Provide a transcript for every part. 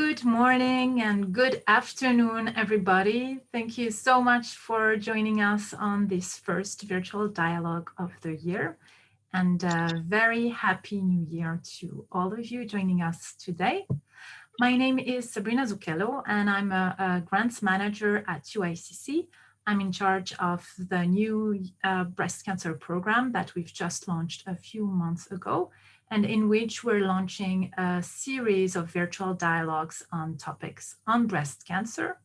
Good morning and good afternoon, everybody. Thank you so much for joining us on this first virtual dialogue of the year. And a very happy new year to all of you joining us today. My name is Sabrina Zucchello, and I'm a grants manager at UICC. I'm in charge of the new breast cancer program that we've just launched a few months ago, and in which we're launching a series of virtual dialogues on topics on breast cancer.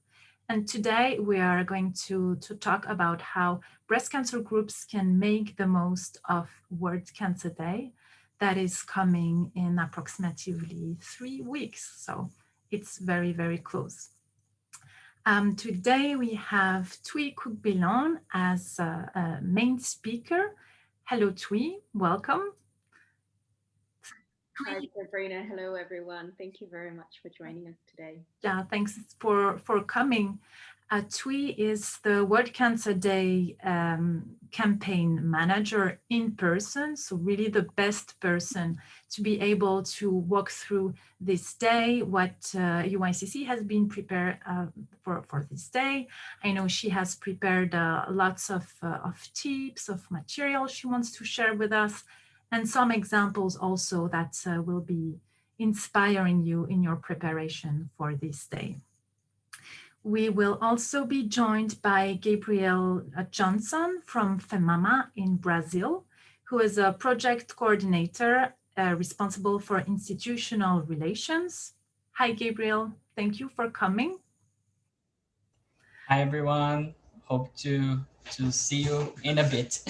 And today we are going to talk about how breast cancer groups can make the most of World Cancer Day that is coming in approximately 3 weeks. So it's very, very close. Today we have Thuy Cook-Billon as a main speaker. Hello, Thuy, welcome. Hi, Sabrina. Hello, everyone. Thank you very much for joining us today. Yeah, thanks for coming. Thuy is the World Cancer Day campaign manager in person, so really the best person to be able to walk through this day, what UICC has been prepared for this day. I know she has prepared lots of tips, of material she wants to share with us, and some examples also that will be inspiring you in your preparation for this day. We will also be joined by Gabriel Johnson from FEMAMA in Brazil, who is a project coordinator responsible for institutional relations. Hi, Gabriel. Thank you for coming. Hi everyone. Hope to see you in a bit.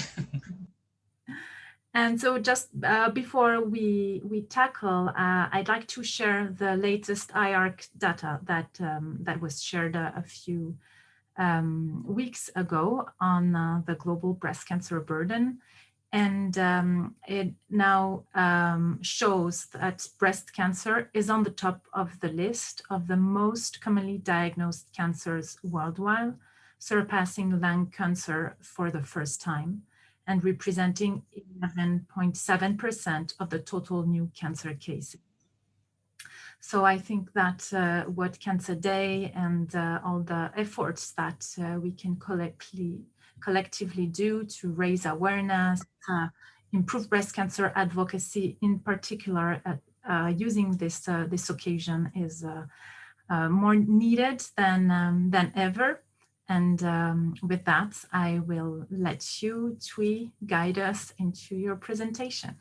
And so just before we tackle, I'd like to share the latest IARC data that was shared a few weeks ago on the global breast cancer burden. And it now shows that breast cancer is on the top of the list of the most commonly diagnosed cancers worldwide, surpassing lung cancer for the first time and representing 11.7% of the total new cancer cases. So I think that what Cancer Day and all the efforts that we can collectively do to raise awareness, improve breast cancer advocacy, in particular, using this occasion is more needed than ever. And with that, I will let you, Thuy, guide us into your presentation.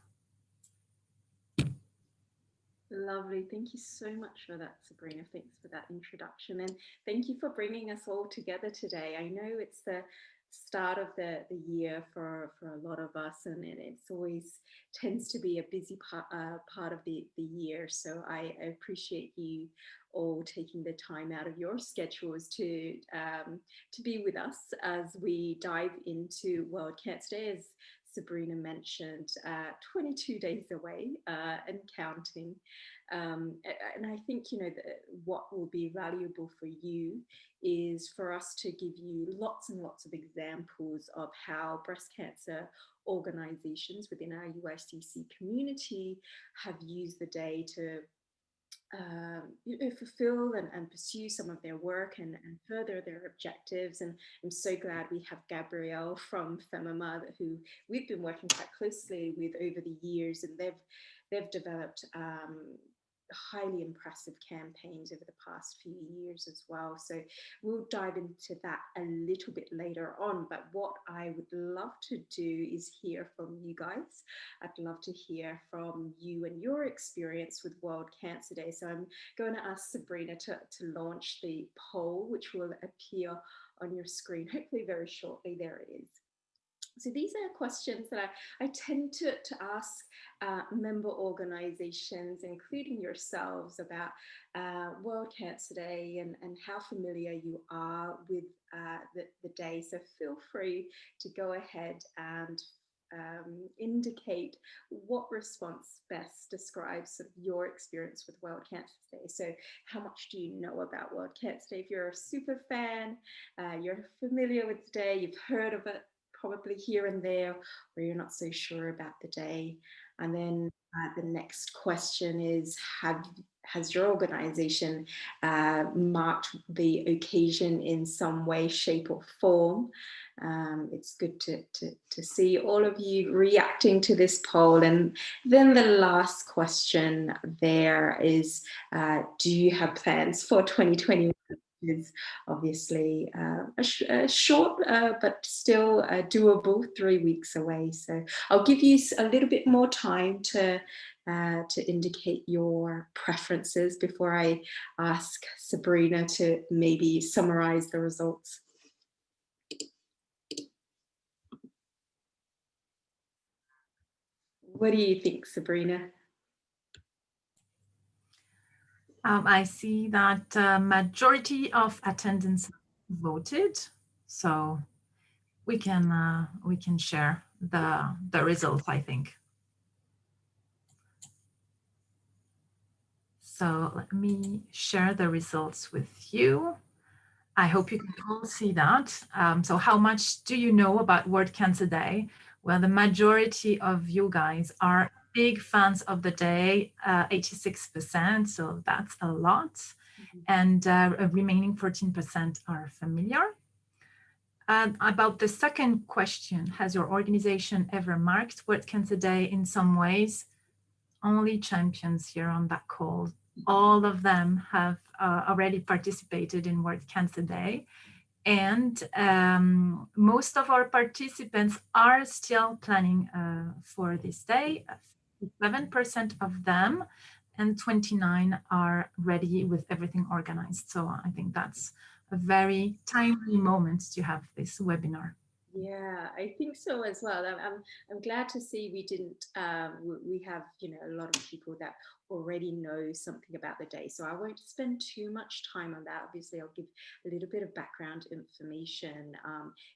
Lovely. Thank you so much for that, Sabrina. Thanks for that introduction. And thank you for bringing us all together today. I know it's the start of the year for a lot of us, and it's always tends to be a busy part of the year. So I appreciate you all taking the time out of your schedules to be with us as we dive into World Cancer Day. As Sabrina mentioned, 22 days away and counting. And I think, what will be valuable for you is for us to give you lots and lots of examples of how breast cancer organizations within our UICC community have used the day to fulfill and pursue some of their work and further their objectives. And I'm so glad we have Gabrielle from FEMAMA, who we've been working quite closely with over the years, and they've developed highly impressive campaigns over the past few years as well. So we'll dive into that a little bit later on. But what I would love to do is hear from you guys. I'd love to hear from you and your experience with World Cancer Day. So I'm going to ask Sabrina to launch the poll, which will appear on your screen, hopefully very shortly. There it is. So these are questions that I tend to ask member organizations, including yourselves, about World Cancer Day and how familiar you are with the day. So feel free to go ahead and indicate what response best describes sort of your experience with World Cancer Day. So how much do you know about World Cancer Day? If you're a super fan, you're familiar with the day, you've heard of it probably here and there, or you're not so sure about the day. And then the next question is, have has your organization marked the occasion in some way, shape or form? It's good to see all of you reacting to this poll. And then the last question there is, do you have plans for 2021? Is obviously a short but still doable 3 weeks away. So I'll give you a little bit more time to indicate your preferences before I ask Sabrina to maybe summarize the results. What do you think, Sabrina? I see that majority of attendance voted, so we can share the results, I think. So let me share the results with you. I hope you can all see that. So how much do you know about World Cancer Day? Well, the majority of you guys are big fans of the day, 86%, so that's a lot. And remaining 14% are familiar. About the second question, has your organization ever marked World Cancer Day in some ways? Only champions here on that call. All of them have already participated in World Cancer Day. And most of our participants are still planning for this day. 7% of them, and 29 are ready with everything organized. So I think that's a very timely moment to have this webinar. Yeah, I think so as well. I'm glad to see we didn't. We have a lot of people that already know something about the day, so I won't spend too much time on that. Obviously, I'll give a little bit of background information.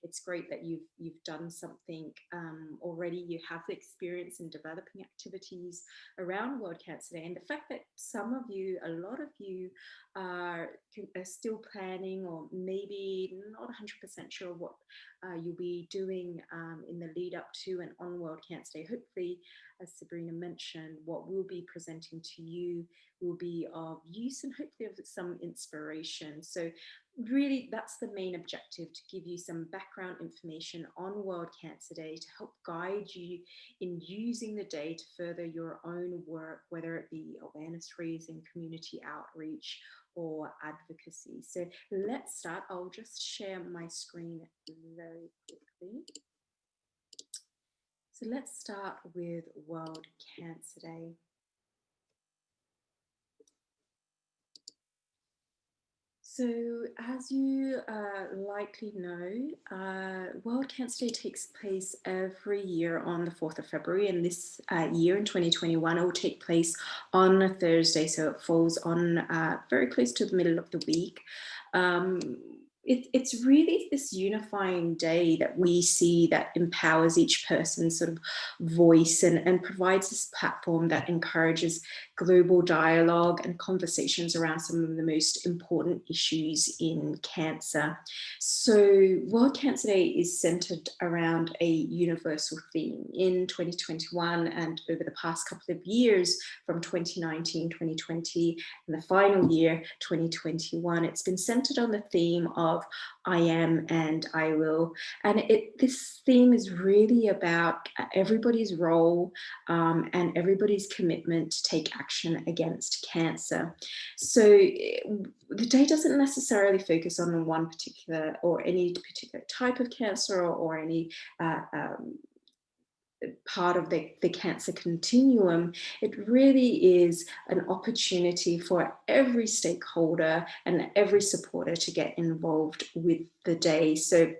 It's great that you've done something already. You have the experience in developing activities around World Cancer Day, and the fact that some of you, a lot of you, are still planning or maybe not 100% sure what you'll be doing in the lead up to and on World Cancer Day. Hopefully, as Sabrina mentioned, what we'll be presenting to you will be of use and hopefully of some inspiration. So really, that's the main objective, to give you some background information on World Cancer Day to help guide you in using the day to further your own work, whether it be awareness raising, community outreach, or advocacy. So let's start. I'll just share my screen very quickly. So let's start with World Cancer Day. So as you likely know, World Cancer Day takes place every year on the 4th of February, and this year in 2021 it will take place on a Thursday, so it falls on very close to the middle of the week. It's really this unifying day that we see that empowers each person's sort of voice and provides this platform that encourages global dialogue and conversations around some of the most important issues in cancer. So World Cancer Day is centered around a universal theme. In 2021 and over the past couple of years, from 2019, 2020, and the final year, 2021, it's been centered on the theme of I am and I will. And this theme is really about everybody's role and everybody's commitment to take action against cancer. So the day doesn't necessarily focus on one particular or any particular type of cancer or any part of the cancer continuum. It really is an opportunity for every stakeholder and every supporter to get involved with the day. So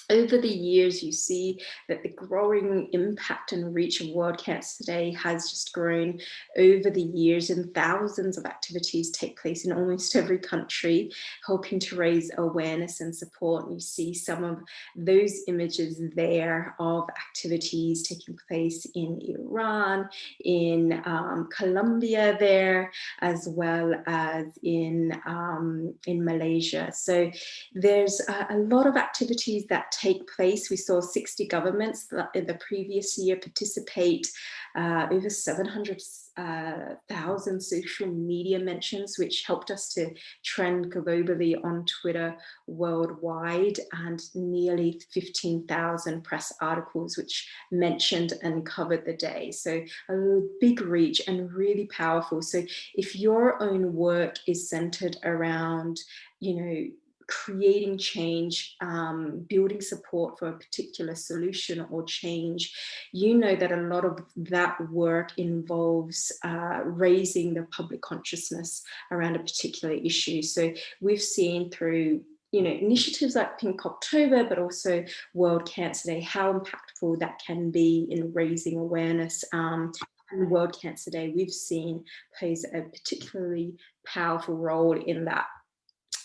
over the years, you see that the growing impact and reach of World Cancer Day has just grown over the years, and thousands of activities take place in almost every country, helping to raise awareness and support. And you see some of those images there of activities taking place in Iran, in Colombia there, as well as in Malaysia. So there's a lot of activities that take place. We saw 60 governments in the previous year participate, over 700,000 social media mentions, which helped us to trend globally on Twitter worldwide, and nearly 15,000 press articles which mentioned and covered the day. So a big reach and really powerful. So if your own work is centered around, creating change, building support for a particular solution or change, you know that a lot of that work involves raising the public consciousness around a particular issue. So we've seen through initiatives like Pink October, but also World Cancer Day, how impactful that can be in raising awareness. And World Cancer Day, we've seen, plays a particularly powerful role in that.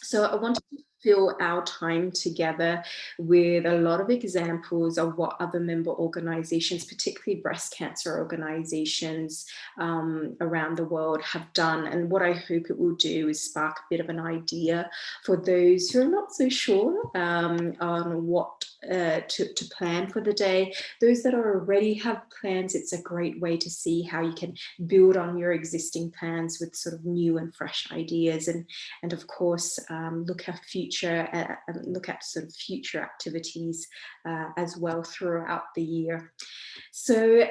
So I wanted to fill our time together with a lot of examples of what other member organizations, particularly breast cancer organizations around the world, have done. And what I hope it will do is spark a bit of an idea for those who are not so sure on what to plan for the day. Those that already have plans, it's a great way to see how you can build on your existing plans with sort of new and fresh ideas, and of course look at sort of future activities as well throughout the year. So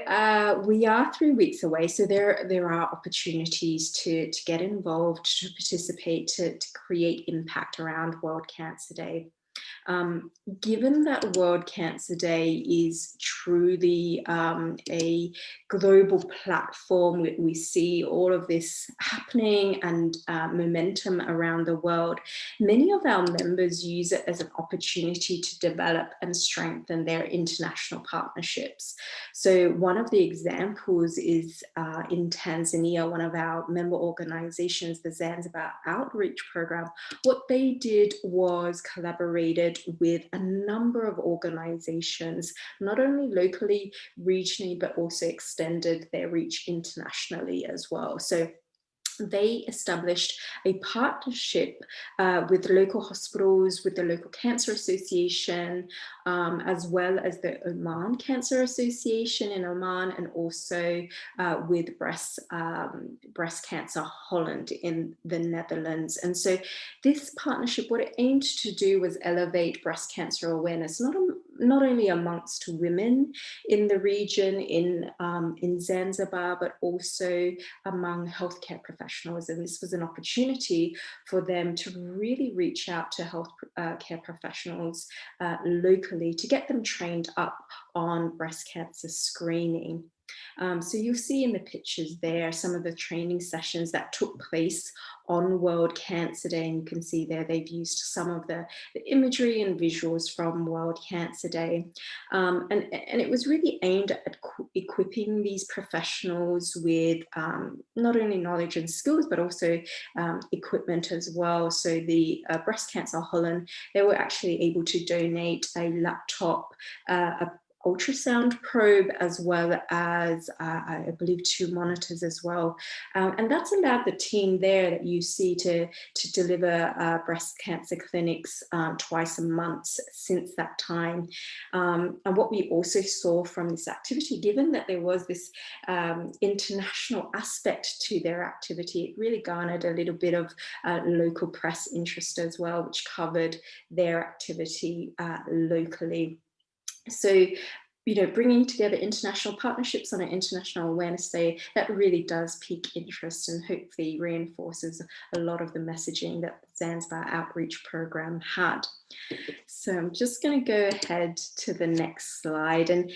we are 3 weeks away, so there are opportunities to get involved, to participate, to create impact around World Cancer Day. Given that World Cancer Day is truly a global platform, we see all of this happening and momentum around the world, many of our members use it as an opportunity to develop and strengthen their international partnerships. So one of the examples is in Tanzania, one of our member organizations, the Zanzibar Outreach Program. What they did was collaborated with a number of organizations, not only locally, regionally, but also extended their reach internationally as well. So they established a partnership with local hospitals, with the local cancer association, as well as the Oman Cancer Association in Oman, and also with Breast Cancer Holland in the Netherlands. And so this partnership, what it aimed to do was elevate breast cancer awareness, not only amongst women in the region in Zanzibar, but also among healthcare professionals. And this was an opportunity for them to really reach out to health care professionals locally to get them trained up on breast cancer screening. So you'll see in the pictures there some of the training sessions that took place on World Cancer Day, and you can see there they've used some of the imagery and visuals from World Cancer Day, and it was really aimed at equipping these professionals with not only knowledge and skills, but also equipment as well. So the Breast Cancer Holland, they were actually able to donate a laptop, a ultrasound probe, as well as I believe 2 monitors as well, and that's allowed the team there that you see to deliver breast cancer clinics twice a month since that time. And what we also saw from this activity, given that there was this international aspect to their activity, it really garnered a little bit of local press interest as well, which covered their activity locally. So, bringing together international partnerships on an International Awareness Day, that really does pique interest and hopefully reinforces a lot of the messaging that the Zanzibar Outreach Program had. So I'm just going to go ahead to the next slide. And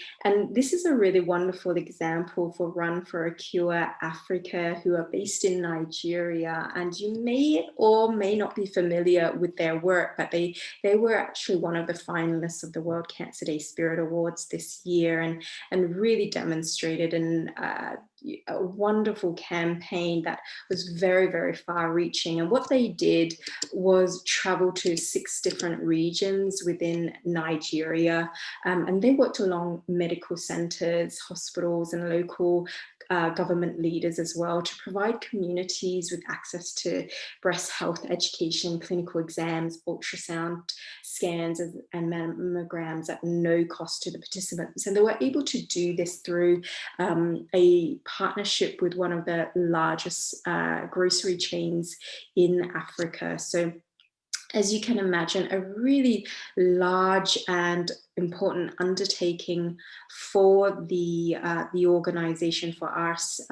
this is a really wonderful example for Run for a Cure Africa, who are based in Nigeria. And you may or may not be familiar with their work, but they were actually one of the finalists of the World Cancer Day Spirit Awards this year, and really demonstrated and a wonderful campaign that was very, very far reaching. And what they did was travel to 6 different regions within Nigeria. And they worked along medical centers, hospitals, and local government leaders as well to provide communities with access to breast health education, clinical exams, ultrasound scans, and mammograms at no cost to the participants. And they were able to do this through a partnership with one of the largest grocery chains in Africa. So as you can imagine, a really large and important undertaking for the organization, for RCA.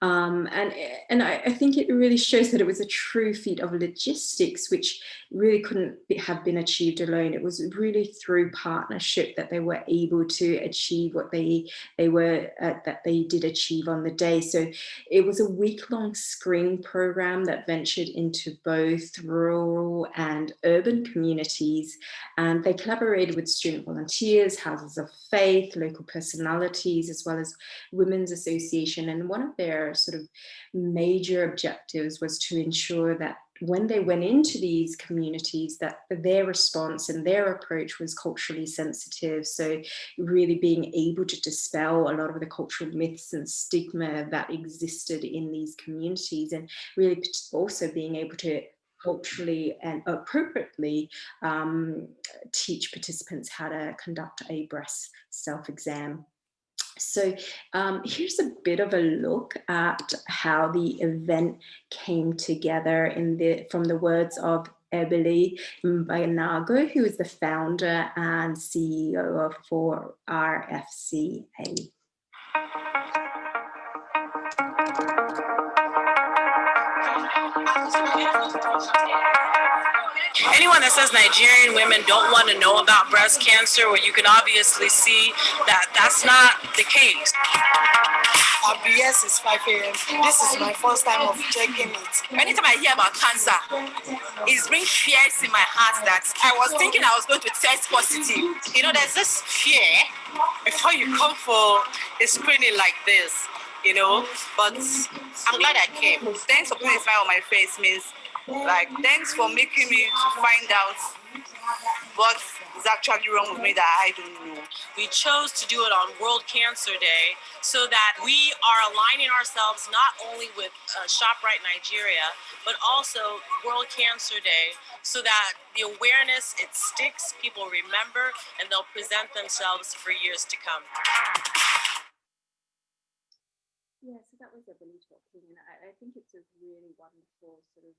And I think it really shows that it was a true feat of logistics, which really couldn't have been achieved alone. It was really through partnership that they were able to achieve what they did achieve on the day. So it was a week-long screening program that ventured into both rural and urban communities. And they collaborated with student volunteers, houses of faith, local personalities, as well as Women's Association. And one of their sort of major objectives was to ensure that when they went into these communities, that their response and their approach was culturally sensitive. So really being able to dispel a lot of the cultural myths and stigma that existed in these communities, and really also being able to culturally and appropriately teach participants how to conduct a breast self-exam. So here's a bit of a look at how the event came together from the words of Ebele Mbanago, who is the founder and CEO for RFCA. Anyone that says Nigerian women don't want to know about breast cancer, well, you can obviously see that that's not the case. BS is 5 a.m. This is my first time of checking it. Anytime I hear about cancer, it brings fears in my heart that I was thinking I was going to test positive. You know, there's this fear before you come for a screening like this, you know, but I'm glad I came. Thanks for putting a smile on my face means, like, thanks for making me to find out what is actually wrong with me that I don't know. We chose to do it on World Cancer Day so that we are aligning ourselves not only with ShopRite Nigeria, but also World Cancer Day, so that the awareness, it sticks, people remember, and they'll present themselves for years to come. Yeah, so that was Ebony talking, and I think it's a really wonderful sort of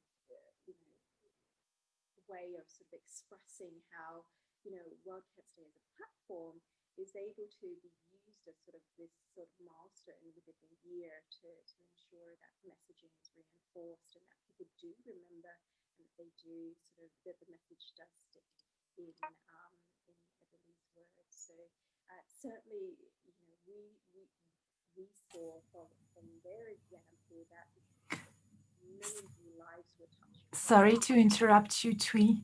way of sort of expressing how, you know, World Cancer Day as a platform is able to be used as sort of this sort of milestone within the year to ensure that messaging is reinforced and that people do remember and that they do sort of, that the message does stick in Ebony's words. So certainly, you know, we saw from their example that many lives were touched. Sorry to interrupt you, Tui.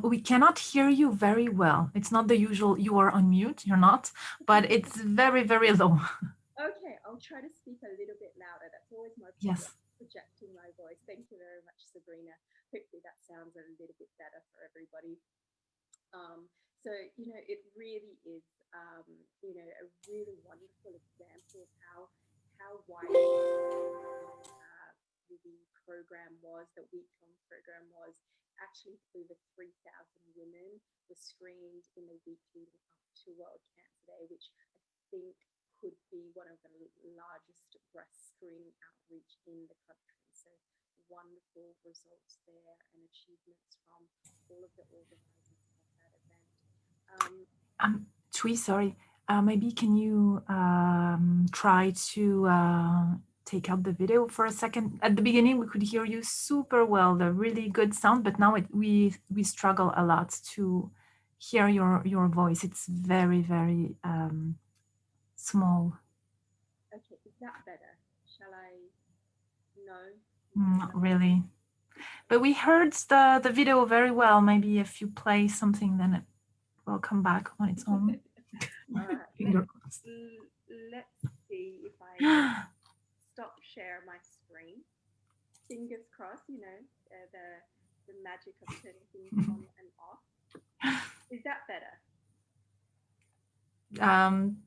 We cannot hear you very well. It's not the usual, you are on mute, you're not, but it's very, very low. Okay, I'll try to speak a little bit louder. That's always my problem, Yes. projecting my voice. Thank you very much, Sabrina. Hopefully that sounds a little bit better for everybody. So, you know, it really is, you know, a really wonderful example of how widely the program was, the week-long program was. Actually, over 3,000 women were screened in the week leading up to World Cancer Day, which I think could be one of the largest breast screening outreach in the country. So wonderful results there and achievements from all of the organizers of that event. Tui, sorry, maybe can you try to take out the video for a second? At the beginning, we could hear you super well, the really good sound, but now we struggle a lot to hear your voice. It's very, very small. Okay, is that better? Shall I? No? Not really. But we heard the video very well. Maybe if you play something, then it will come back on its own. let's see if I can stop share my screen. Fingers crossed, you know, the magic of turning things on and off. Is that better?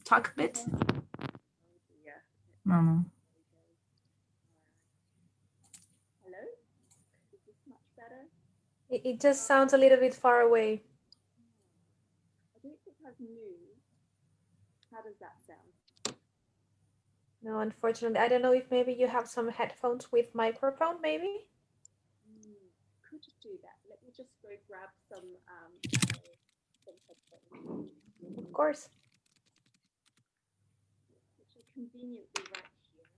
Talk a bit. Oh dear. No. Hello? Is this much better? It just sounds a little bit far away. I don't think I've moved. How does that sound? No, unfortunately, I don't know if maybe you have some headphones with microphone, maybe? Could do that. Let me just go grab some headphones. Of course. Which are conveniently right here.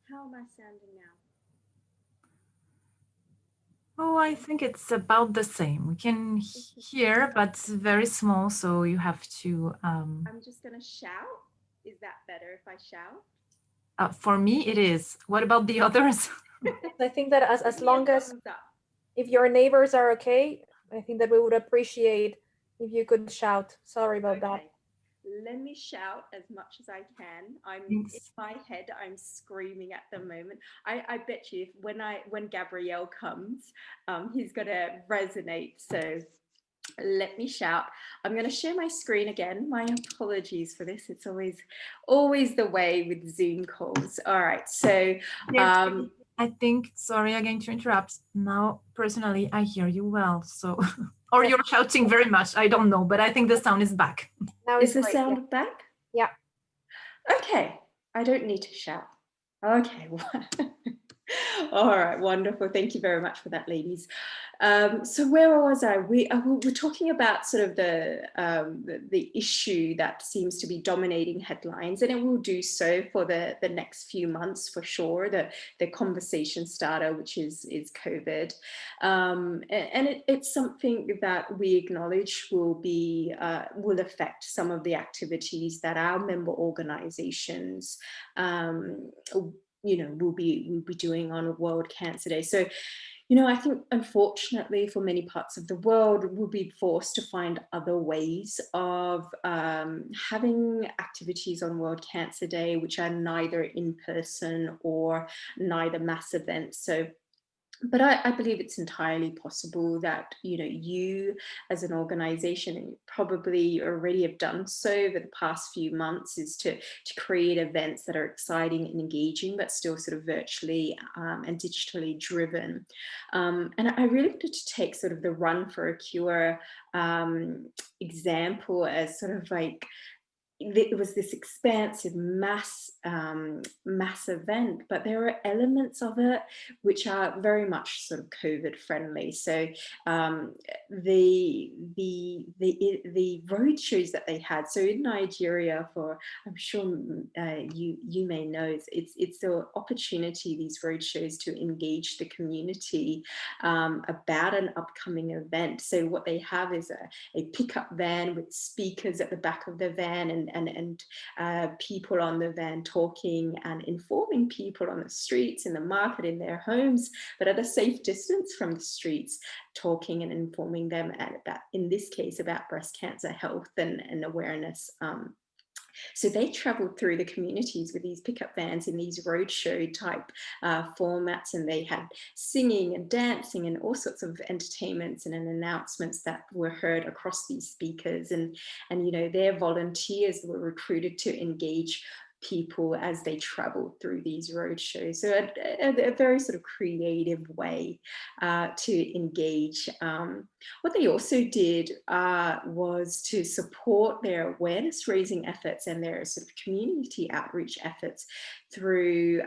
How am I sounding now? Oh, I think it's about the same. We can hear, but it's very small, so you have to. I'm just gonna shout. Is that better if I shout? For me, it is. What about the others? I think that as Give me a long as thumbs up. if your neighbors are okay, I think that we would appreciate if you could shout. Sorry about that. Okay. Let me shout as much as I can. I'm Thanks. in my head, I'm screaming at the moment. I bet you when Gabrielle comes, he's gonna resonate. So let me shout. I'm gonna share my screen again. My apologies for this. It's always the way with Zoom calls. All right, so I think, sorry again to interrupt. Now, personally, I hear you well. So, or you're shouting very much. I don't know, but I think the sound is back. Now is it's the great, sound yeah. back? Yeah. Okay, I don't need to shout. Okay. All right, wonderful. Thank you very much for that, ladies. So where was I? We're talking about sort of the issue that seems to be dominating headlines, and it will do so for the next few months for sure. The conversation starter, which is COVID, and it's something that we acknowledge will affect some of the activities that our member organizations will be doing on World Cancer Day. So, I think unfortunately for many parts of the world, we'll be forced to find other ways of having activities on World Cancer Day, which are neither in person or neither mass events. So, but I believe it's entirely possible that, you as an organization, and you probably already have done so over the past few months, is to create events that are exciting and engaging, but still sort of virtually and digitally driven. And I really wanted to take sort of the Run for a Cure example as sort of like, it was this expansive mass event, but there are elements of it which are very much sort of COVID friendly. So the road shows that they had. So in Nigeria, I'm sure you may know, it's an opportunity, these road shows, to engage the community about an upcoming event. So what they have is a pickup van with speakers at the back of the van, and people on the van talking and informing people on the streets, in the market, in their homes, but at a safe distance from the streets, talking and informing them about, in this case, about breast cancer health and awareness. So they traveled through the communities with these pickup vans in these roadshow type formats, and they had singing and dancing and all sorts of entertainments and announcements that were heard across these speakers. And their volunteers were recruited to engage people as they traveled through these roadshows. So a very sort of creative way to engage. What they also did was to support their awareness raising efforts and their sort of community outreach efforts through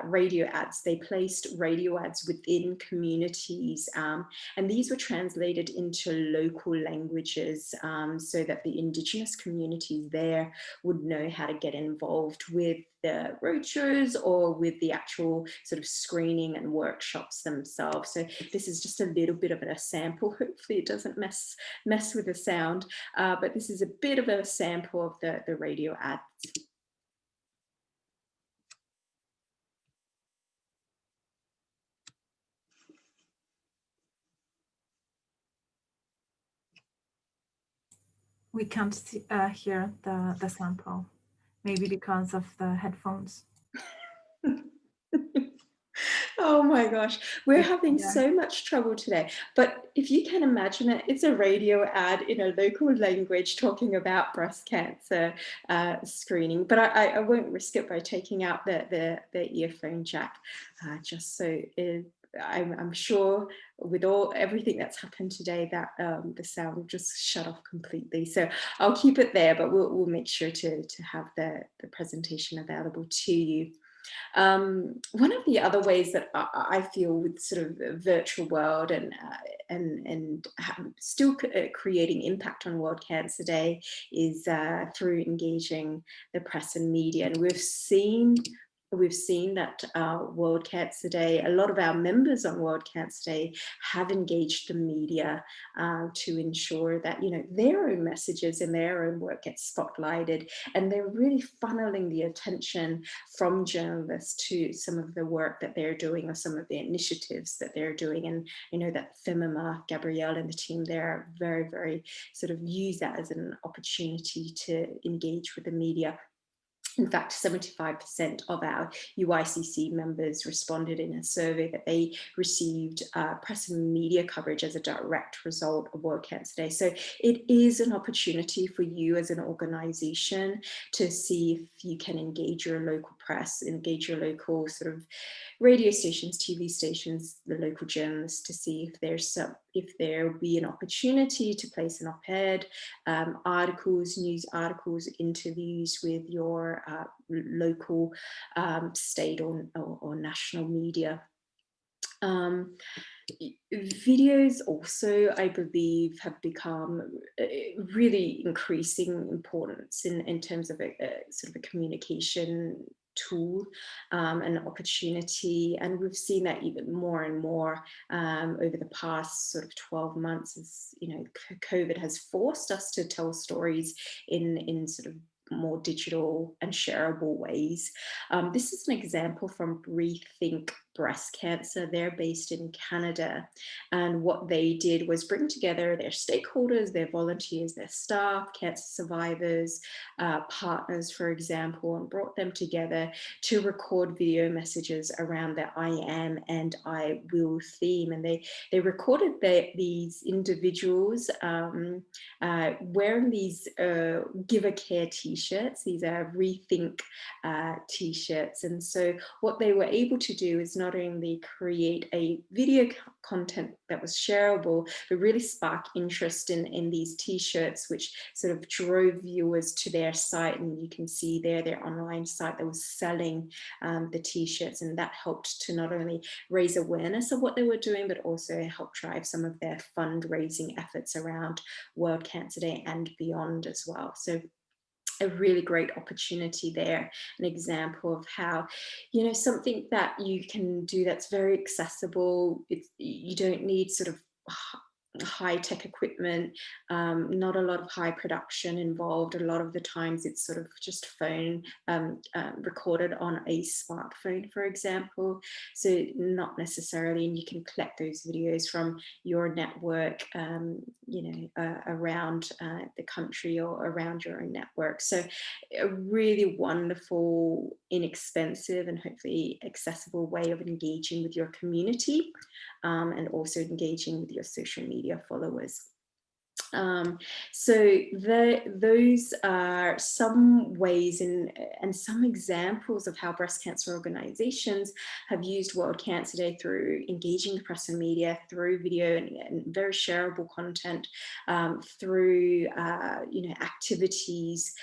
radio ads. They placed radio ads within communities, and these were translated into local languages so that the Indigenous communities there would know how to get involved with the roadshows or with the actual sort of screening and workshops themselves. So this is just a little bit of a sample. Hopefully it doesn't mess with the sound, but this is a bit of a sample of the radio ads. We can't hear the sample, maybe because of the headphones. Oh my gosh, we're having Yeah. so much trouble today. But if you can imagine it, it's a radio ad in a local language talking about breast cancer screening. But I won't risk it by taking out the earphone jack, just so I'm sure with everything that's happened today that the sound will just shut off completely. So I'll keep it there, but we'll make sure to have the presentation available to you. One of the other ways that I feel with sort of the virtual world and still creating impact on World Cancer Day is through engaging the press and media. And we've seen that World Cancer Day, a lot of our members on World Cancer Day have engaged the media to ensure that, you know, their own messages and their own work gets spotlighted, and they're really funneling the attention from journalists to some of the work that they're doing or some of the initiatives that they're doing. And you know that Femima, Gabrielle and the team there are very, very sort of use that as an opportunity to engage with the media. In fact, 75% of our UICC members responded in a survey that they received press and media coverage as a direct result of World Cancer Day. So it is an opportunity for you as an organization to see if you can engage your local press, engage your local sort of radio stations, TV stations, the local journalists, to see if there will be an opportunity to place an op-ed, articles, news articles, interviews with your local state or national media. Videos also, I believe, have become really increasing importance in terms of a sort of a communication tool and opportunity, and we've seen that even more and more over the past sort of 12 months as, you know, COVID has forced us to tell stories in sort of more digital and shareable ways. This is an example from Rethink Breast Cancer. They're based in Canada, and what they did was bring together their stakeholders, their volunteers, their staff, cancer survivors, partners, for example, and brought them together to record video messages around the I am and I will theme. And they recorded these individuals wearing these Give a Care t-shirts. These are Rethink t-shirts. And so what they were able to do is not only create a video content that was shareable, but really spark interest in these t-shirts, which sort of drove viewers to their site. And you can see there their online site that was selling the t-shirts, and that helped to not only raise awareness of what they were doing, but also help drive some of their fundraising efforts around World Cancer Day and beyond as well. So a really great opportunity there, an example of how, you know, something that you can do that's very accessible. You don't need sort of high-tech equipment, not a lot of high production involved. A lot of the times it's sort of just phone recorded on a smartphone, for example. So not necessarily, and you can collect those videos from your network, you know, around the country or around your own network. So a really wonderful, inexpensive and hopefully accessible way of engaging with your community and also engaging with your social media followers. So those are some ways and some examples of how breast cancer organizations have used World Cancer Day through engaging the press and media, through video and very shareable content, through you know, activities,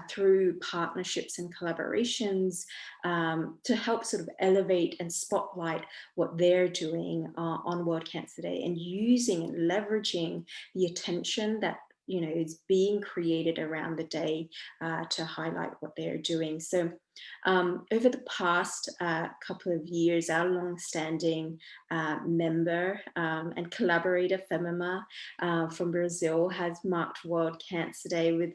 through partnerships and collaborations, to help sort of elevate and spotlight what they're doing on World Cancer Day, and using and leveraging the attention that, you know, is being created around the day to highlight what they're doing. So over the past couple of years, our long-standing member and collaborator Femima from Brazil has marked World Cancer Day with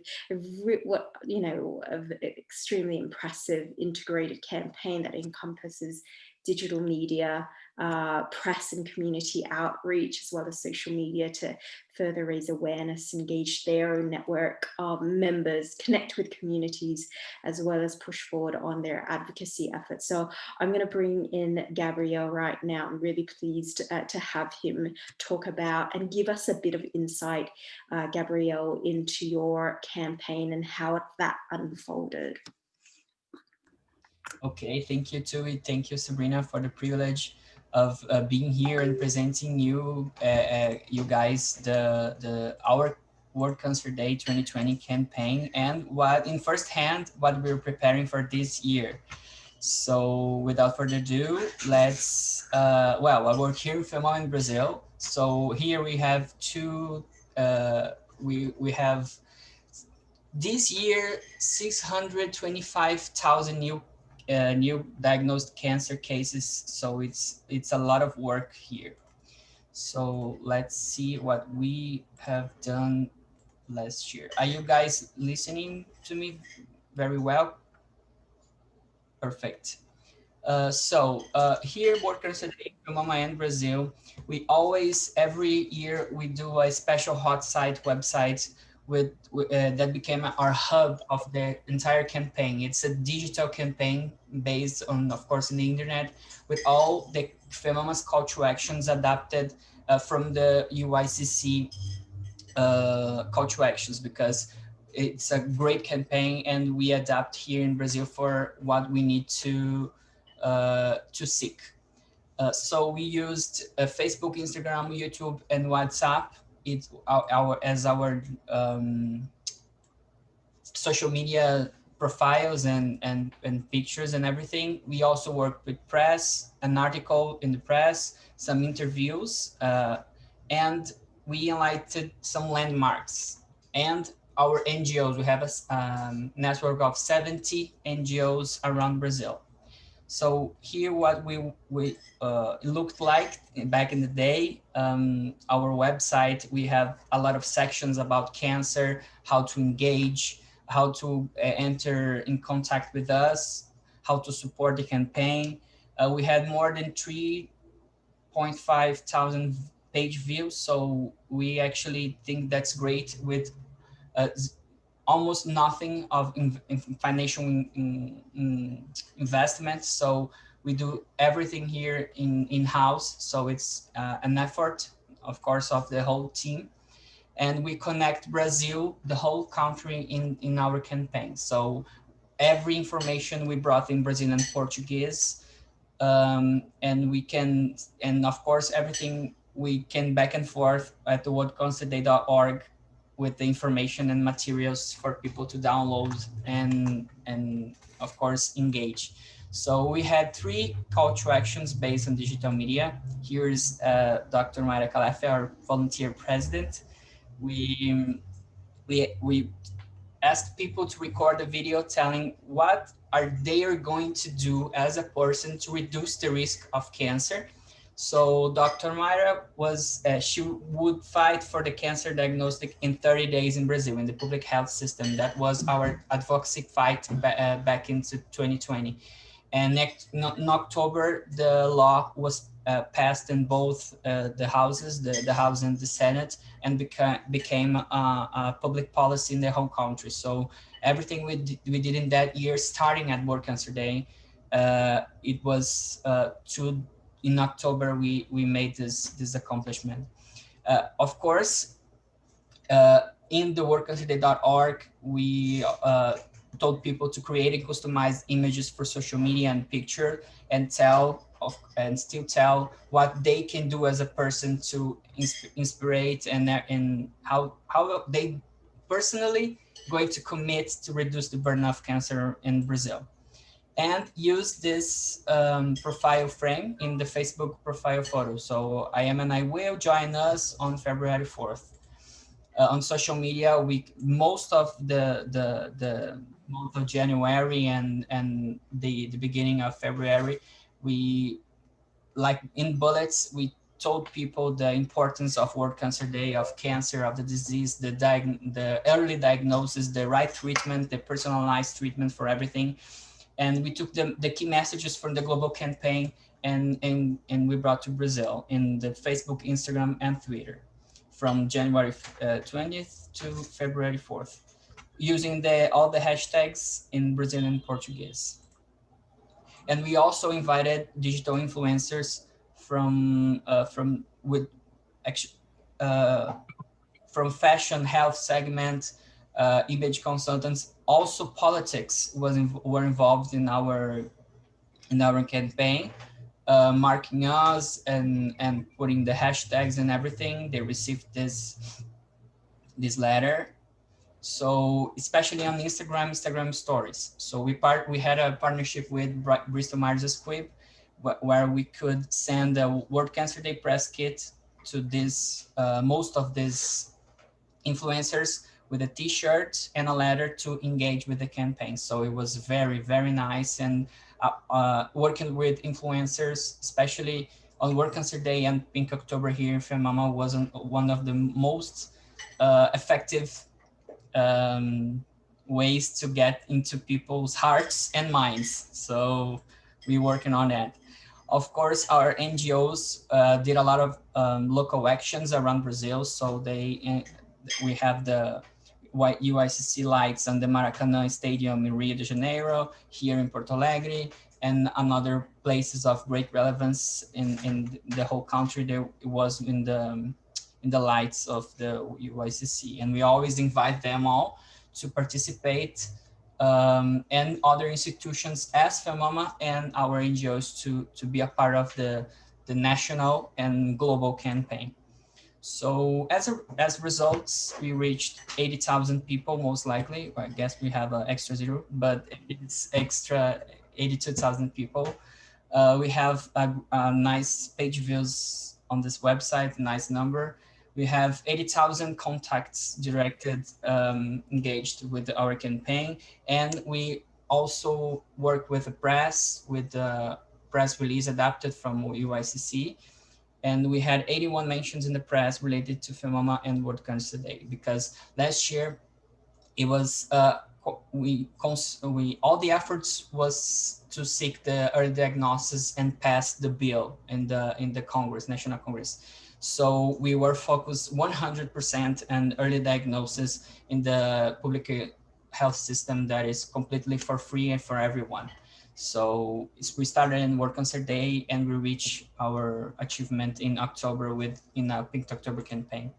what, you know, an extremely impressive integrated campaign that encompasses digital media, press and community outreach, as well as social media, to further raise awareness, engage their own network of members, connect with communities, as well as push forward on their advocacy efforts. So I'm going to bring in Gabriel right now. I'm really pleased to have him talk about and give us a bit of insight, Gabriel, into your campaign and how that unfolded. Okay, thank you, Tui. Thank you, Sabrina, for the privilege of being here and presenting you guys our World Cancer Day 2020 campaign, and what in first hand what we're preparing for this year. So without further ado, let's well, I work here in FEMA in Brazil. So here we have we have this year 625,000 new diagnosed cancer cases. So it's a lot of work here. So let's see what we have done last year. Are you guys listening to me very well? Perfect. Here, Workers at Mama in Brazil, we always, every year, we do a special hot site website that became our hub of the entire campaign. It's a digital campaign based on, of course, in the internet, with all the FEMAMA's call to actions adapted from the UICC call to actions, because it's a great campaign and we adapt here in Brazil for what we need to seek. So we used Facebook, Instagram, YouTube, and WhatsApp. It's as our social media profiles and pictures and everything. We also worked with press, an article in the press, some interviews, and we highlighted some landmarks and our NGOs. We have a network of 70 NGOs around Brazil. So here what we looked like back in the day, our website, we have a lot of sections about cancer, how to engage, how to enter in contact with us, how to support the campaign. We had more than 3.5 thousand page views. So we actually think that's great, with almost nothing of financial investment. So we do everything here in-house. So it's an effort, of course, of the whole team. And we connect Brazil, the whole country, in our campaign. So every information we brought in Brazilian and Portuguese, and of course, everything we can back and forth at the worldcancerday.org with the information and materials for people to download and of course engage. So we had 3 call to actions based on digital media. Here's Dr. Mayra Kalafe, our volunteer president. We asked people to record a video telling what are they going to do as a person to reduce the risk of cancer. So Dr. Mayra she would fight for the cancer diagnostic in 30 days in Brazil, in the public health system. That was our advocacy fight back into 2020. And in October, the law was passed in both the houses, the House and the Senate, and became a public policy in the whole country. So everything we did in that year, starting at World Cancer Day, it was in October we made this accomplishment. Of course, in the worldcancerday.org, we told people to create and customize images for social media and picture, and still tell what they can do as a person to inspire and how they personally going to commit to reduce the burden of cancer in Brazil. And use this profile frame in the Facebook profile photo. So I am and I will join us on February 4th. On social media, most of the month of January and the beginning of February, we, like in bullets, we told people the importance of World Cancer Day, of cancer, of the disease, the early diagnosis, the right treatment, the personalized treatment for everything. And we took the key messages from the global campaign and we brought to Brazil in the Facebook, Instagram, and Twitter from January 20th to February 4th, using all the hashtags in Brazilian Portuguese. And we also invited digital influencers from with uh, from fashion, health segment, image consultants. Also, politics were involved in our campaign, marking us and putting the hashtags and everything. They received this letter. So especially on Instagram stories. So we had a partnership with Bristol Myers Squibb, where we could send a World Cancer Day press kit to this most of these influencers with a t-shirt and a letter to engage with the campaign. So it was very, very nice. And working with influencers, especially on World Cancer Day and Pink October here in FEMAMA, was one of the most effective ways to get into people's hearts and minds. So we're working on that. Of course, our NGOs did a lot of local actions around Brazil. So we have the UICC lights on the Maracanã Stadium in Rio de Janeiro, here in Porto Alegre, and another places of great relevance in the whole country. There was in the lights of the UICC, and we always invite them all to participate, and other institutions as FEMAMA and our NGOs to be a part of the national and global campaign. So as results, we reached 80,000 people, most likely. I guess we have an extra zero, but it's extra 82,000 people. We have a nice page views on this website, nice number. We have 80,000 contacts directed, engaged with our campaign. And we also work with the press, with the press release adapted from UICC. And we had 81 mentions in the press related to FEMAMA and World Cancer Day, because last year it was all the efforts was to seek the early diagnosis and pass the bill in the Congress, National Congress. So we were focused 100% on early diagnosis in the public health system that is completely for free and for everyone. So we started in World Cancer Day, and we reached our achievement in October in a Pink October campaign.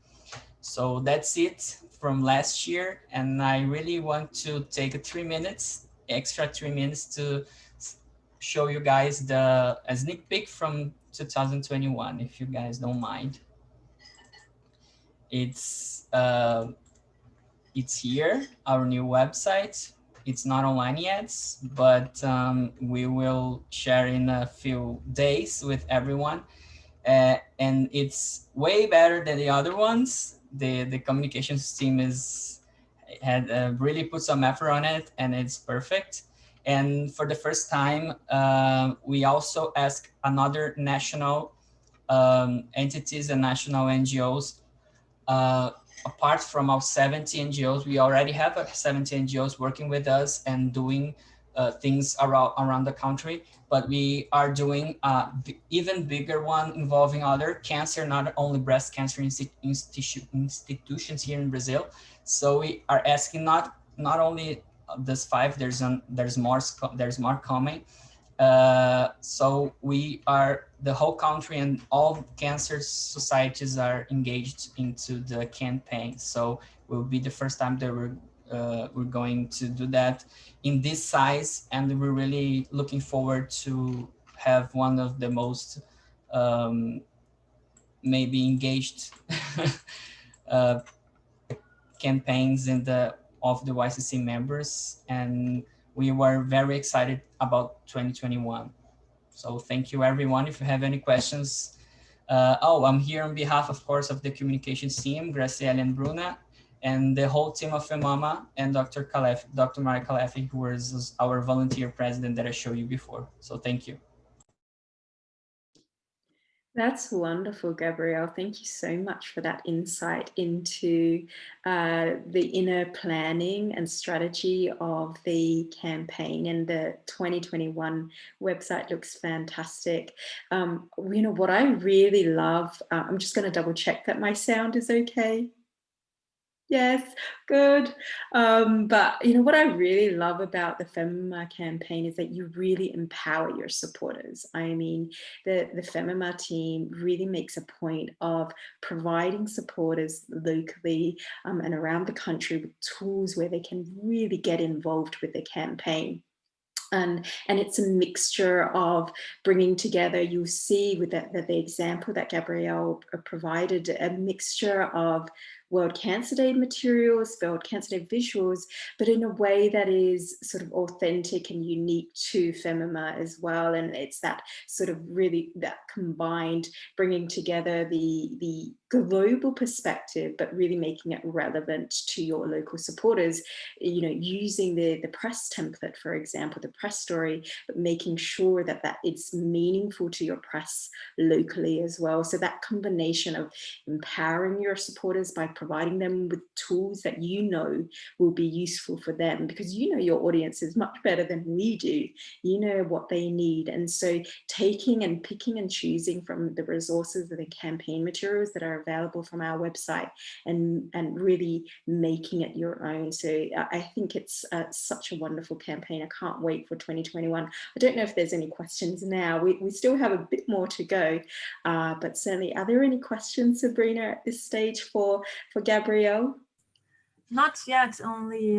So that's it from last year. And I really want to take extra 3 minutes to show you guys a sneak peek from 2021, if you guys don't mind. It's here, our new website. It's not online yet, but we will share in a few days with everyone. And it's way better than the other ones. The communications team had really put some effort on it, and it's perfect. And for the first time, we also asked another national entities and national NGOs. Apart from our 70 NGOs, we already have 70 NGOs working with us and doing things around the country. But we are doing even bigger one involving other cancer, not only breast cancer institutions here in Brazil. So we are asking not only this 5, there's more coming. So we are, the whole country and all cancer societies are engaged into the campaign. So it will be the first time that we're going to do that in this size, and we're really looking forward to have one of the most maybe engaged campaigns of the YCC members, and we were very excited about 2021. So thank you, everyone. If you have any questions, I'm here on behalf, of course, of the communications team, Graciela and Bruna, and the whole team of FEMAMA, and Dr. Mara Kalefi, who is our volunteer president that I showed you before. So thank you. That's wonderful, Gabrielle. Thank you so much for that insight into the inner planning and strategy of the campaign. And the 2021 website looks fantastic. What I really love, I'm just going to double check that my sound is okay. Yes, good. But what I really love about the Femima campaign is that you really empower your supporters. I mean, the Femima team really makes a point of providing supporters locally and around the country with tools where they can really get involved with the campaign. And it's a mixture of bringing together, you'll see with the example that Gabrielle provided, a mixture of World Cancer Day materials, World Cancer Day visuals, but in a way that is sort of authentic and unique to Femima as well. And it's that sort of really that combined bringing together the global perspective, but really making it relevant to your local supporters, using the press template, for example, the press story, but making sure that it's meaningful to your press locally as well. So that combination of empowering your supporters by providing them with tools that will be useful for them, because your audience is much better than we do. You know what they need. And so taking and picking and choosing from the resources and the campaign materials that are available from our website and really making it your own. So I think it's such a wonderful campaign. I can't wait for 2021. I don't know if there's any questions now. We still have a bit more to go, but certainly, are there any questions, Sabrina, at this stage for Gabrielle? Not yet, only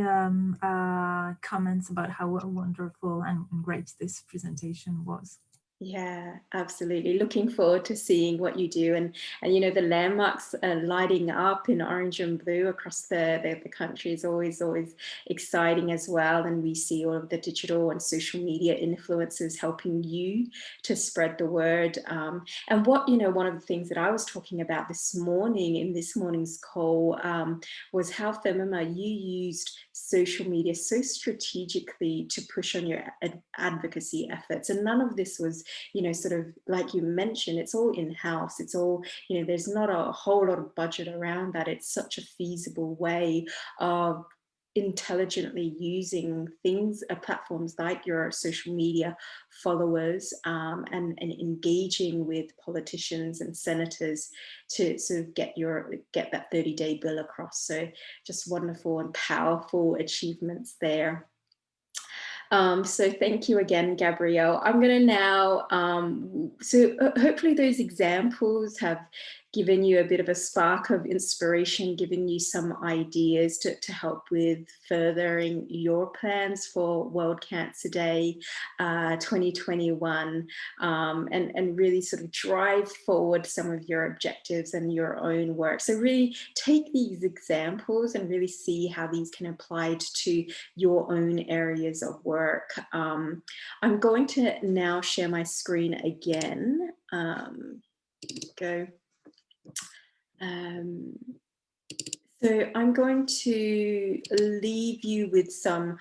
comments about how wonderful and great this presentation was. Yeah, absolutely. Looking forward to seeing what you do, and the landmarks lighting up in orange and blue across the country is always exciting as well. And we see all of the digital and social media influencers helping you to spread the word. And one of the things that I was talking about this morning in this morning's call was how Femima, you used social media so strategically to push on your advocacy efforts, and none of this was sort of like you mentioned, it's all in-house. It's all, there's not a whole lot of budget around that. It's such a feasible way of intelligently using platforms like your social media followers and engaging with politicians and senators to sort of get that 30-day bill across. So just wonderful and powerful achievements there. So thank you again, Gabrielle. I'm going to now, hopefully those examples have given you a bit of a spark of inspiration, giving you some ideas to help with furthering your plans for World Cancer Day 2021, and really sort of drive forward some of your objectives and your own work. So really take these examples and really see how these can apply to your own areas of work. I'm going to now share my screen again. So I'm going to leave you with some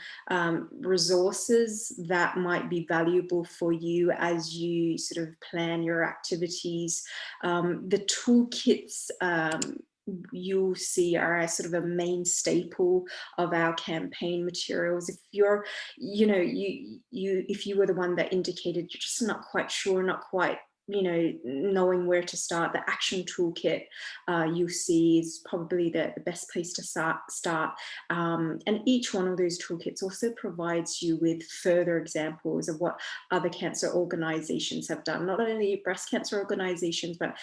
resources that might be valuable for you as you sort of plan your activities. The toolkits you'll see are a sort of a main staple of our campaign materials. If you're, if you were the one that indicated you're just not quite sure, not quite knowing where to start, the action toolkit you'll see is probably the best place to start. And each one of those toolkits also provides you with further examples of what other cancer organizations have done, not only breast cancer organizations, but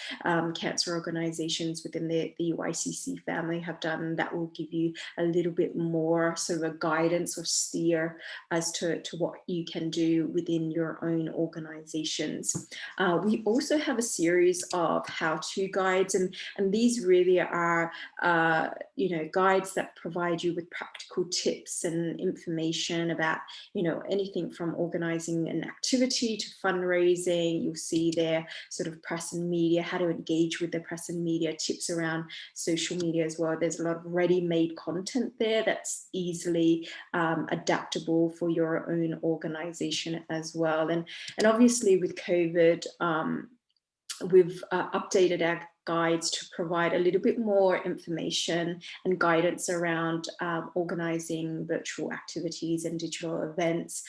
cancer organizations within the UICC family have done. That will give you a little bit more sort of a guidance or steer as to what you can do within your own organizations. We also have a series of how-to guides, and these really are guides that provide you with practical tips and information about anything from organizing an activity to fundraising. You'll see there sort of press and media, how to engage with the press and media, tips around social media as well. There's a lot of ready-made content there that's easily adaptable for your own organization as well. And obviously with COVID, we've updated our guides to provide a little bit more information and guidance around organizing virtual activities and digital events,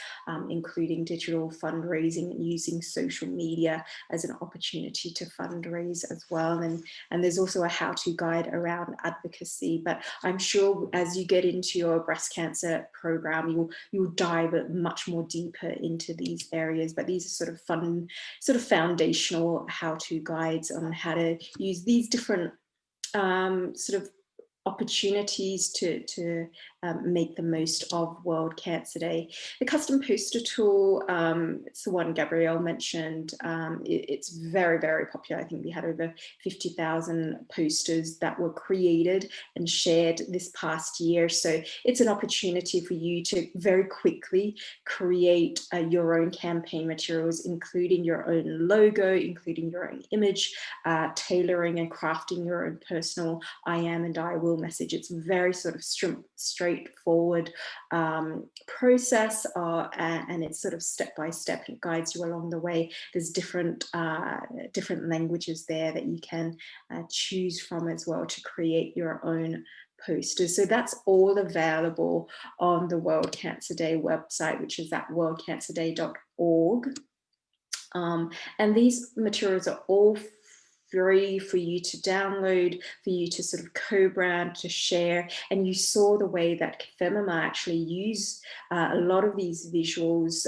including digital fundraising and using social media as an opportunity to fundraise as well. And there's also a how-to guide around advocacy, but I'm sure as you get into your breast cancer program, you'll dive much more deeper into these areas. But these are sort of fun, sort of foundational how-to guides on how to use these different sort of opportunities to make the most of World Cancer Day. The custom poster tool, it's the one Gabrielle mentioned. It's very, very popular. I think we had over 50,000 posters that were created and shared this past year. So it's an opportunity for you to very quickly create your own campaign materials, including your own logo, including your own image, tailoring and crafting your own personal I am and I will message. It's a very sort of straightforward process, and it's sort of step by step. It guides you along the way. There's different languages there that you can choose from as well to create your own posters. So that's all available on the World Cancer Day website, which is at worldcancerday.org. And these materials are all free for you to download, for you to sort of co-brand, to share. And you saw the way that Femima actually use a lot of these visuals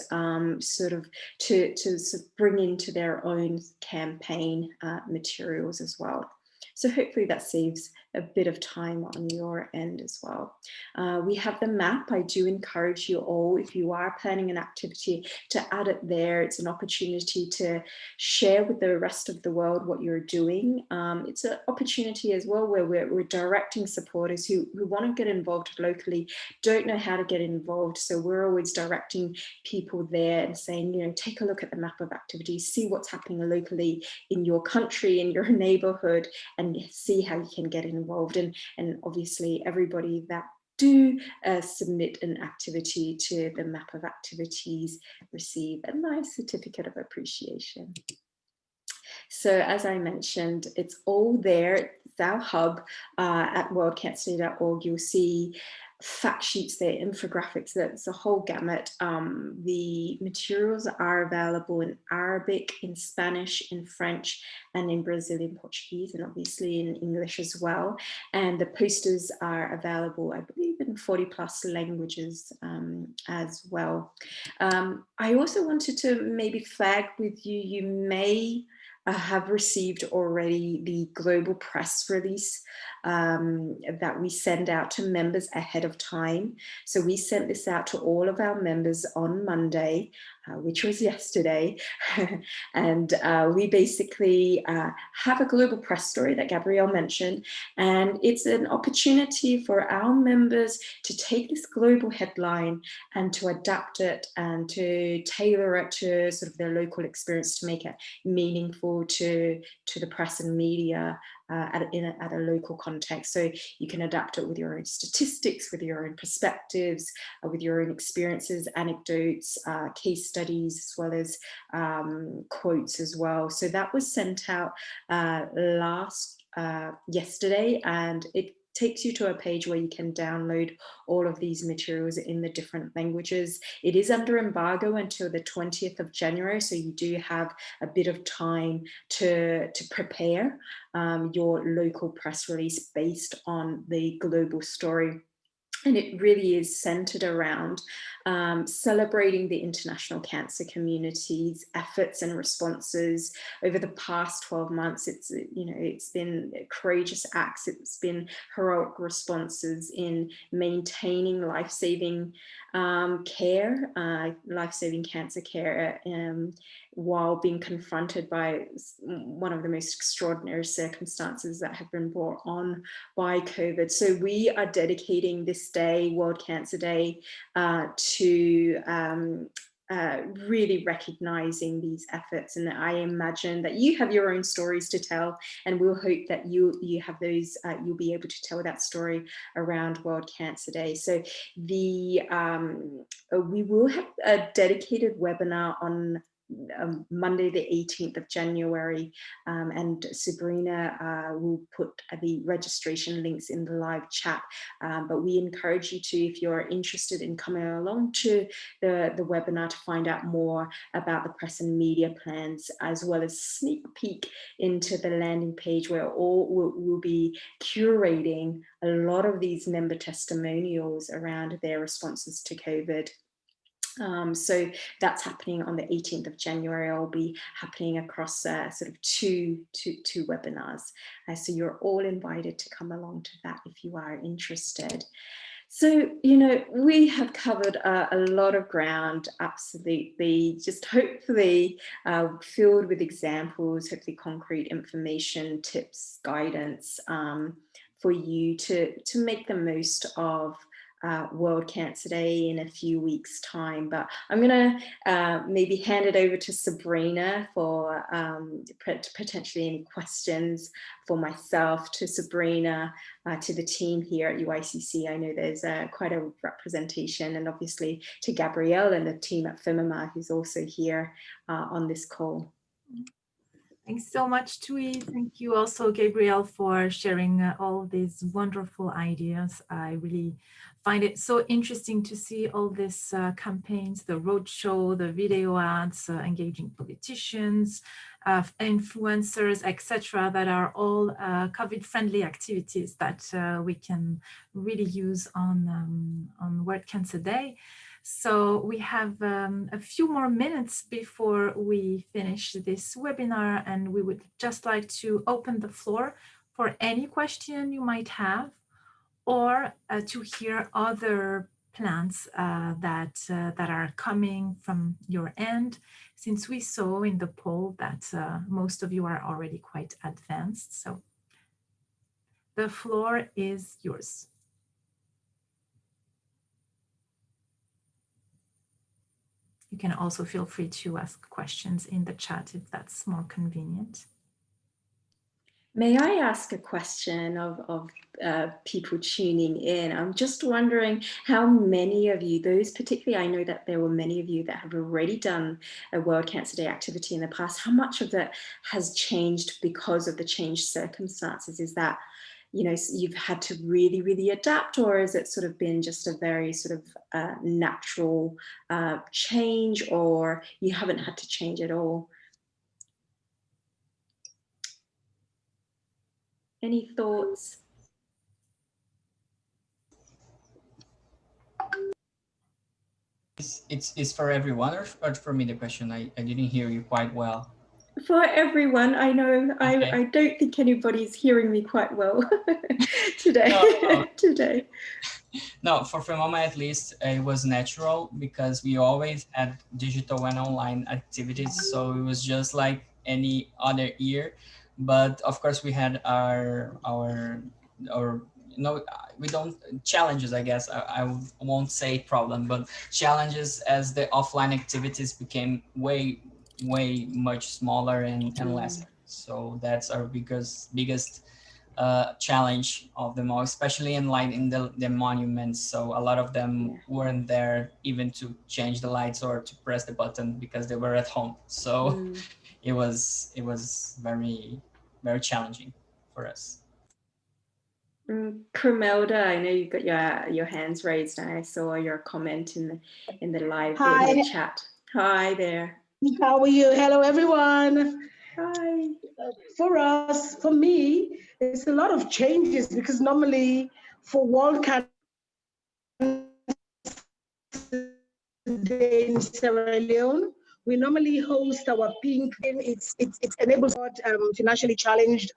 sort of to sort of bring into their own campaign materials as well. So hopefully that saves a bit of time on your end as well. We have the map. I do encourage you all, if you are planning an activity, to add it there. It's an opportunity to share with the rest of the world what you're doing. It's an opportunity as well where we're directing supporters who want to get involved locally, don't know how to get involved. So we're always directing people there and saying, you know, take a look at the map of activities, see what's happening locally in your country, in your neighborhood, and see how you can get involved. And obviously everybody that do submit an activity to the map of activities receive a nice certificate of appreciation. So as I mentioned, it's all there. It's our hub at worldcancerday.org. You'll see fact sheets there, infographics, that's a whole gamut. The materials are available in Arabic, in Spanish, in French, and in Brazilian Portuguese, and obviously in English as well. And the posters are available, I believe, in 40+ languages as well. I also wanted to maybe flag with you, you may have received already the global press release that we send out to members ahead of time. So we sent this out to all of our members on Monday, which was yesterday. And we basically have a global press story that Gabrielle mentioned. And it's an opportunity for our members to take this global headline and to adapt it and to tailor it to sort of their local experience, to make it meaningful to the press and media at a local context. So you can adapt it with your own statistics, with your own perspectives, with your own experiences, anecdotes, case studies, as well as quotes as well. So that was sent out yesterday, and it takes you to a page where you can download all of these materials in the different languages. It is under embargo until the 20th of January, so you do have a bit of time to prepare your local press release based on the global story. And it really is centered around celebrating the international cancer community's efforts and responses over the past 12 months. It's, you know, it's been courageous acts. It's been heroic responses in maintaining life-saving care, life-saving cancer care, while being confronted by one of the most extraordinary circumstances that have been brought on by COVID. So we are dedicating this day, World Cancer Day, to really recognizing these efforts. And I imagine that you have your own stories to tell, and we'll hope that you have those, you'll be able to tell that story around World Cancer Day. So we will have a dedicated webinar on Monday, the 18th of January, and Sabrina will put the registration links in the live chat. But we encourage you to, if you're interested in coming along to the webinar to find out more about the press and media plans, as well as sneak peek into the landing page where we'll be curating a lot of these member testimonials around their responses to COVID. So that's happening on the 18th of January. I'll be happening across sort of two webinars. So you're all invited to come along to that if you are interested. So, you know, we have covered a lot of ground, absolutely, just hopefully filled with examples, hopefully concrete information, tips, guidance for you to make the most of World Cancer Day in a few weeks' time. But I'm going to maybe hand it over to Sabrina for potentially any questions for myself, to Sabrina, to the team here at UICC. I know there's quite a representation, and obviously to Gabrielle and the team at FEMAMA, who's also here on this call. Thanks so much, Tui. Thank you also, Gabrielle, for sharing all these wonderful ideas. I really find it so interesting to see all these campaigns, the roadshow, the video ads, engaging politicians, influencers, etc., that are all COVID-friendly activities that we can really use on World Cancer Day. So we have a few more minutes before we finish this webinar, and we would just like to open the floor for any question you might have, or to hear other plans that are coming from your end, since we saw in the poll that most of you are already quite advanced. So the floor is yours. You can also feel free to ask questions in the chat if that's more convenient. May I ask a question of people tuning in? I'm just wondering how many of you, those particularly, I know that there were many of you that have already done a World Cancer Day activity in the past. How much of that has changed because of the changed circumstances? Is that, you know, you've had to really adapt, or has it sort of been just a very sort of natural change, or you haven't had to change at all? Any thoughts? It's for everyone, or for me, the question? I didn't hear you quite well. For everyone. I know. Okay. I don't think anybody's hearing me quite well today. No. Today. No, for FEMAMA at least, it was natural because we always had digital and online activities. So it was just like any other year. But of course, we had our you know, we don't, challenges, I guess. I won't say problem, but challenges as the offline activities became way much smaller and lesser. So that's our biggest challenge of them all, especially in the monuments. So a lot of them weren't there even to change the lights or to press the button because they were at home. So it was very challenging for us. Carmelda, I know you got your hands raised, and I saw your comment in the live Hi. in the chat. Hi there. How are you? Hello, everyone. Hi. For me, it's a lot of changes because normally for World Cancer Day in Sierra Leone, we normally host our pink. It enables financially challenged,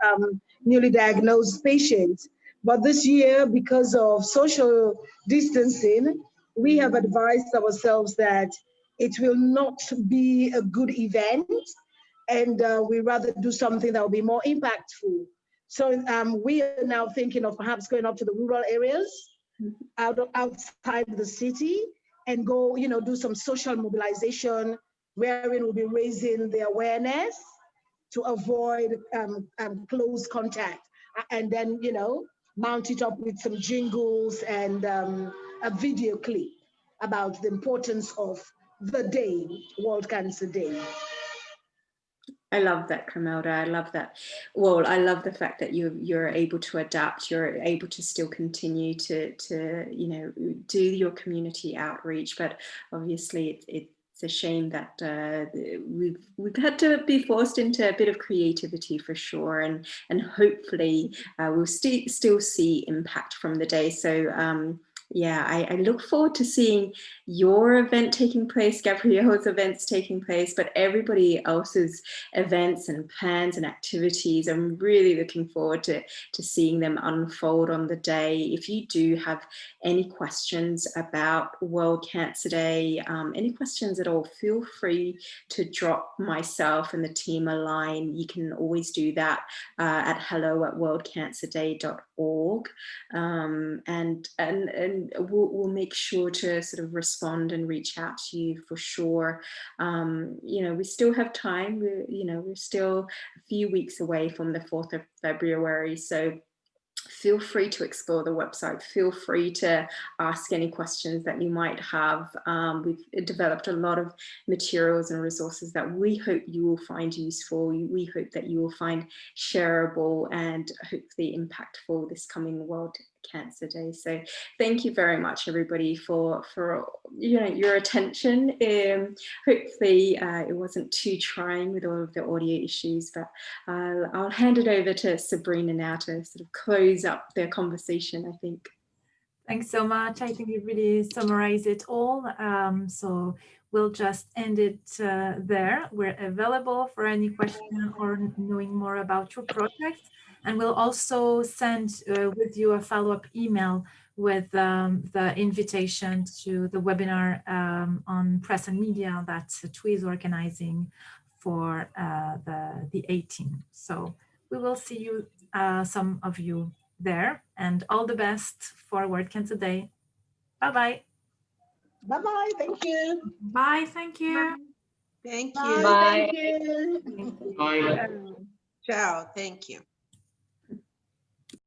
newly diagnosed patients. But this year, because of social distancing, we have advised ourselves that it will not be a good event, and we rather do something that will be more impactful. So we are now thinking of perhaps going up to the rural areas, outside the city, and go, do some social mobilization, wherein we'll be raising the awareness to avoid close contact, and then mount it up with some jingles and a video clip about the importance of the day, World Cancer Day. I love that, Carmelda. I love that. Well, I love the fact that you're able to adapt. You're able to still continue to do your community outreach. But obviously, it's a shame that we've had to be forced into a bit of creativity for sure, and hopefully we'll still see impact from the day. So. Yeah, I look forward to seeing your event taking place, Gabrielle's events taking place, but everybody else's events and plans and activities. I'm really looking forward to seeing them unfold on the day. If you do have any questions about World Cancer Day, any questions at all, feel free to drop myself and the team a line. You can always do that at hello@worldcancerday.org. And we'll make sure to sort of respond and reach out to you for sure. We still have time. We're still a few weeks away from the 4th of February. So feel free to explore the website. Feel free to ask any questions that you might have. We've developed a lot of materials and resources that we hope you will find useful. We hope that you will find shareable and hopefully impactful this coming World Cancer Day. So thank you very much, everybody, for your attention. Hopefully it wasn't too trying with all of the audio issues, but I'll hand it over to Sabrina now to sort of close up the conversation, I think. Thanks so much. I think you really summarized it all. So we'll just end it there. We're available for any question or knowing more about your project. And we'll also send with you a follow-up email with the invitation to the webinar on press and media that TWI is organizing for the 18th. So we will see you, some of you there, and all the best for World Cancer Day. Bye-bye. Bye-bye. Thank you. Bye. Thank you. Thank Bye. you. Thank you. Bye. Ciao. Thank you.